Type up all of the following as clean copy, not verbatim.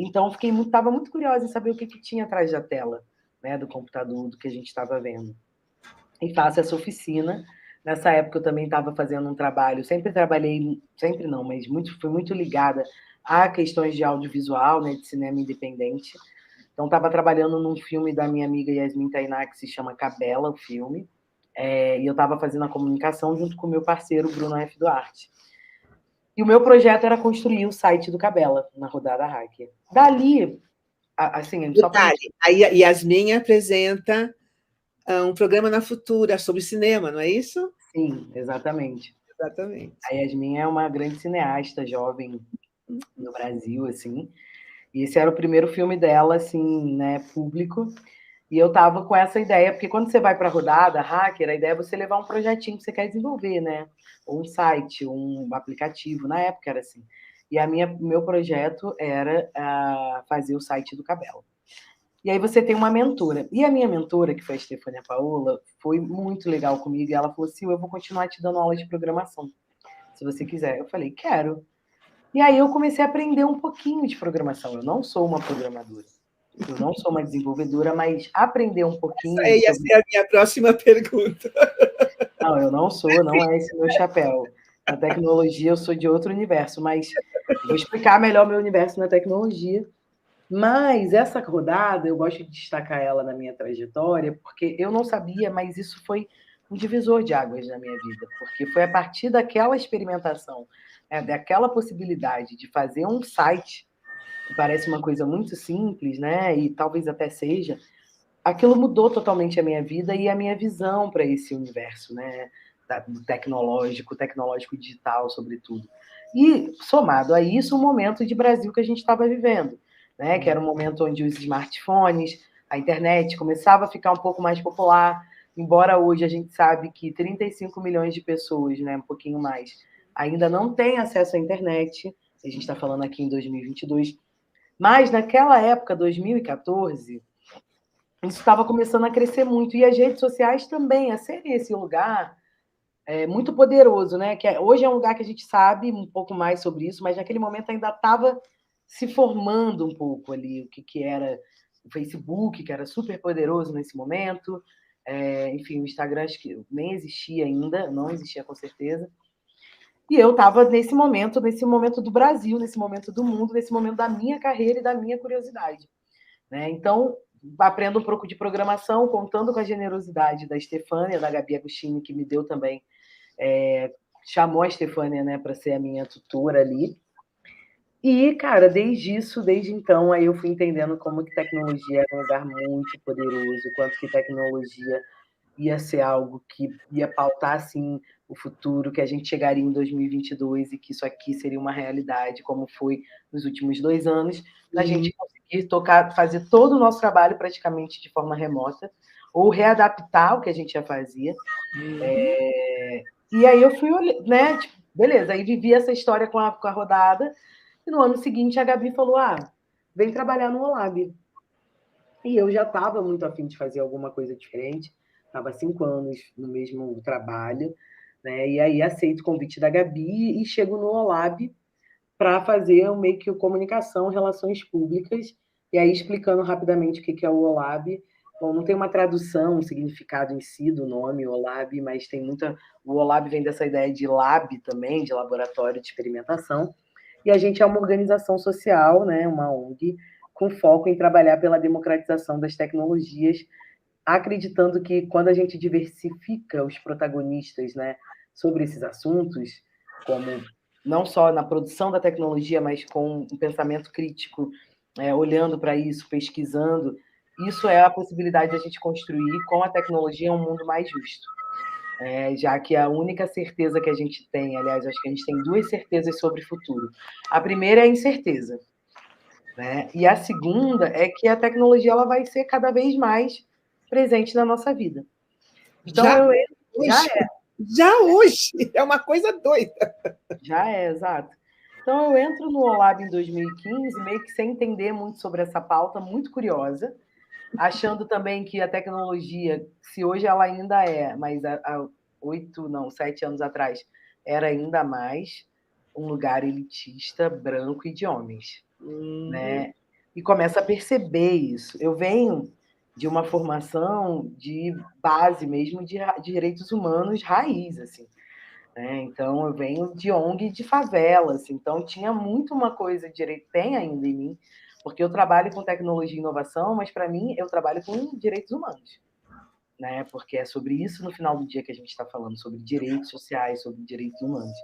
Então, estava muito curiosa em saber o que tinha atrás da tela, né, do computador, do que a gente estava vendo. E faço essa oficina. Nessa época, eu também estava fazendo um trabalho, sempre trabalhei, sempre não, mas fui muito ligada a questões de audiovisual, né, de cinema independente. Então, estava trabalhando num filme da minha amiga Yasmin Tainá, que se chama Cabela, o filme, e eu estava fazendo a comunicação junto com o meu parceiro, Bruno F. Duarte. E o meu projeto era construir o site do Cabela, na Rodada Hacker. Dali, assim, só para... Detalhe, a Yasmin apresenta um programa na Futura sobre cinema, não é isso? Sim, exatamente. Exatamente. A Yasmin é uma grande cineasta jovem no Brasil, assim, e esse era o primeiro filme dela, assim, né, público, e eu tava com essa ideia, porque quando você vai para a Rodada Hacker, a ideia é você levar um projetinho que você quer desenvolver, né, ou um site, um aplicativo, na época era assim. E meu projeto era fazer o site do Cabela. E aí você tem uma mentora. E a minha mentora, que foi a Stefania Paola, foi muito legal comigo. E ela falou assim, eu vou continuar te dando aula de programação, se você quiser. Eu falei, quero. E aí eu comecei a aprender um pouquinho de programação. Eu não sou uma programadora. Eu não sou uma desenvolvedora, mas aprender um pouquinho... Essa ia ser a minha próxima pergunta. Não, eu não sou, não é esse meu chapéu. Na tecnologia eu sou de outro universo, mas vou explicar melhor meu universo na tecnologia. Mas essa rodada, eu gosto de destacar ela na minha trajetória, porque eu não sabia, mas isso foi um divisor de águas na minha vida, porque foi a partir daquela experimentação, né, daquela possibilidade de fazer um site, que parece uma coisa muito simples, né, e talvez até seja, aquilo mudou totalmente a minha vida e a minha visão para esse universo, né, tecnológico digital, sobretudo. E, somado a isso, o momento de Brasil que a gente estava vivendo, né, que era um momento onde os smartphones, a internet começava a ficar um pouco mais popular, embora hoje a gente sabe que 35 milhões de pessoas, né, um pouquinho mais, ainda não têm acesso à internet, a gente está falando aqui em 2022, mas naquela época, 2014, isso estava começando a crescer muito, e as redes sociais também, a serem esse lugar muito poderoso, né? Hoje é um lugar que a gente sabe um pouco mais sobre isso, mas naquele momento ainda estava se formando um pouco ali o que era o Facebook, que era super poderoso nesse momento, enfim, o Instagram acho que nem existia ainda, não existia com certeza, e eu estava nesse momento do Brasil, nesse momento do mundo, nesse momento da minha carreira e da minha curiosidade, né? Então, aprendo um pouco de programação, contando com a generosidade da Stefânia, da Gabi Agostini, que me deu também, chamou a Stefânia, né, para ser a minha tutora ali. E, cara, desde então, aí eu fui entendendo como que tecnologia era um lugar muito poderoso, quanto que tecnologia ia ser algo que ia pautar, assim, o futuro, que a gente chegaria em 2022 e que isso aqui seria uma realidade, como foi nos últimos 2 anos, da gente conseguir fazer todo o nosso trabalho praticamente de forma remota, ou readaptar o que a gente já fazia. E aí eu fui, né, tipo, beleza, aí vivi essa história com a rodada, e no ano seguinte a Gabi falou, vem trabalhar no Olab. E eu já estava muito afim de fazer alguma coisa diferente, estava 5 anos no mesmo trabalho, né? E aí aceito o convite da Gabi e chego no Olab para fazer meio que comunicação, relações públicas, e aí explicando rapidamente o que é o Olab. Bom, não tem uma tradução, um significado em si do nome Olab, mas tem muita... O Olab vem dessa ideia de lab também, de laboratório de experimentação, e a gente é uma organização social, né, uma ONG, com foco em trabalhar pela democratização das tecnologias, acreditando que quando a gente diversifica os protagonistas, né, sobre esses assuntos, como não só na produção da tecnologia, mas com um pensamento crítico, olhando para isso, pesquisando, isso é a possibilidade de a gente construir com a tecnologia um mundo mais justo. Já que a única certeza que a gente tem, aliás, acho que a gente tem 2 certezas sobre o futuro. A primeira é a incerteza, né? E a segunda é que a tecnologia ela vai ser cada vez mais presente na nossa vida. Então, já hoje, é uma coisa doida. Já é, exato. Então, eu entro no Olab em 2015, meio que sem entender muito sobre essa pauta, muito curiosa, achando também que a tecnologia, se hoje ela ainda é, mas há 7 anos atrás, era ainda mais um lugar elitista, branco e de homens, né? e começa a perceber isso. Eu venho de uma formação de base mesmo de direitos humanos raiz, assim, né? Então, eu venho de ONG de favela, assim, então tinha muito uma coisa de direito, tem ainda em mim, porque eu trabalho com tecnologia e inovação, mas, para mim, eu trabalho com direitos humanos, né? Porque é sobre isso, no final do dia, que a gente está falando, sobre direitos sociais, sobre direitos humanos.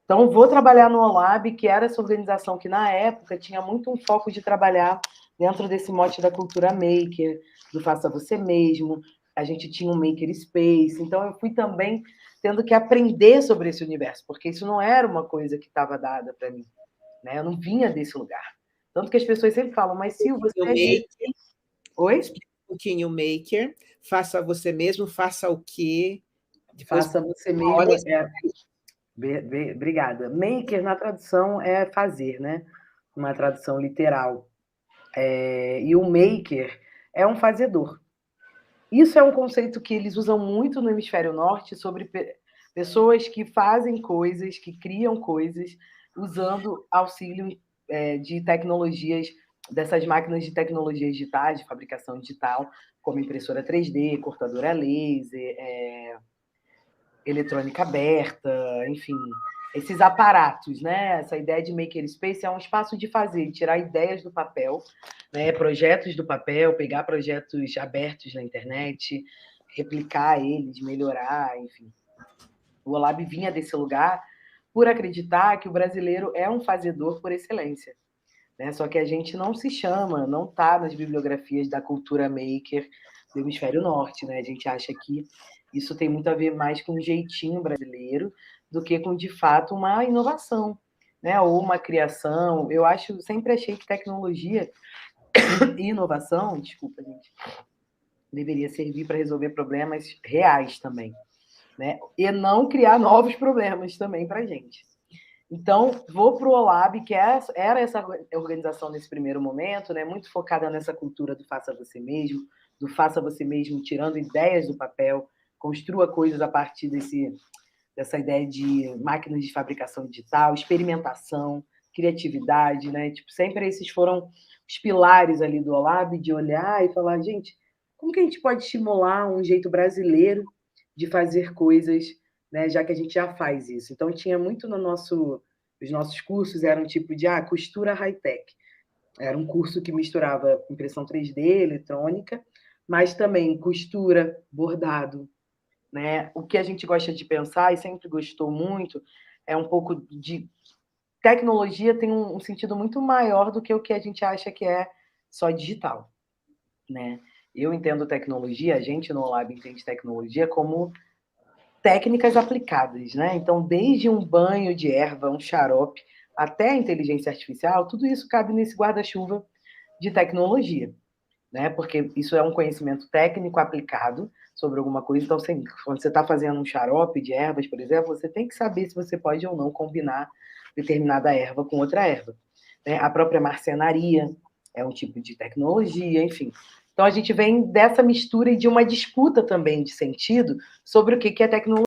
Então, vou trabalhar no OLAB, que era essa organização que, na época, tinha muito um foco de trabalhar dentro desse mote da cultura maker, do faça você mesmo. A gente tinha um maker space. Então, eu fui também tendo que aprender sobre esse universo, porque isso não era uma coisa que estava dada para mim, né? Eu não vinha desse lugar. Tanto que as pessoas sempre falam, mas Sil, você é de... Oi? Explica um pouquinho o maker. Faça você mesmo, faça o quê? Depois, faça você mesmo. Obrigada. Maker, na tradução, é fazer, né? Uma tradução literal. E o maker é um fazedor. Isso é um conceito que eles usam muito no hemisfério norte sobre pessoas que fazem coisas, que criam coisas, usando auxílio de tecnologias, dessas máquinas de tecnologias digitais, de fabricação digital, como impressora 3D, cortadora laser, eletrônica aberta, enfim, esses aparatos, né? Essa ideia de makerspace é um espaço de fazer, tirar ideias do papel, né? Projetos do papel, pegar projetos abertos na internet, replicar eles, melhorar, enfim. O Olab vinha desse lugar por acreditar que o brasileiro é um fazedor por excelência, né? Só que a gente não se chama, não está nas bibliografias da cultura maker do hemisfério norte, né? A gente acha que isso tem muito a ver mais com um jeitinho brasileiro do que com, de fato, uma inovação, né? Ou uma criação. Eu sempre achei que tecnologia e inovação, desculpa, gente, deveria servir para resolver problemas reais também, né? E não criar novos problemas também para a gente. Então, vou para o OLAB, que era essa organização nesse primeiro momento, né, muito focada nessa cultura do faça você mesmo, do faça você mesmo, tirando ideias do papel, construa coisas a partir dessa ideia de máquinas de fabricação digital, experimentação, criatividade, né? Tipo, sempre esses foram os pilares ali do OLAB, de olhar e falar, gente, como que a gente pode estimular um jeito brasileiro de fazer coisas, né, já que a gente já faz isso? Então, tinha muito os nossos cursos eram tipo de costura high-tech. Era um curso que misturava impressão 3D, eletrônica, mas também costura, bordado, né? O que a gente gosta de pensar, e sempre gostou muito, é um pouco de... Tecnologia tem um sentido muito maior do que o que a gente acha que é só digital, né? Eu entendo tecnologia, a gente no Lab entende tecnologia como técnicas aplicadas, né? Então, desde um banho de erva, um xarope, até a inteligência artificial, tudo isso cabe nesse guarda-chuva de tecnologia, né? Porque isso é um conhecimento técnico aplicado sobre alguma coisa. Então, quando você está fazendo um xarope de ervas, por exemplo, você tem que saber se você pode ou não combinar determinada erva com outra erva, né? A própria marcenaria é um tipo de tecnologia, enfim. Então, a gente vem dessa mistura e de uma disputa também de sentido sobre o que é tecnologia.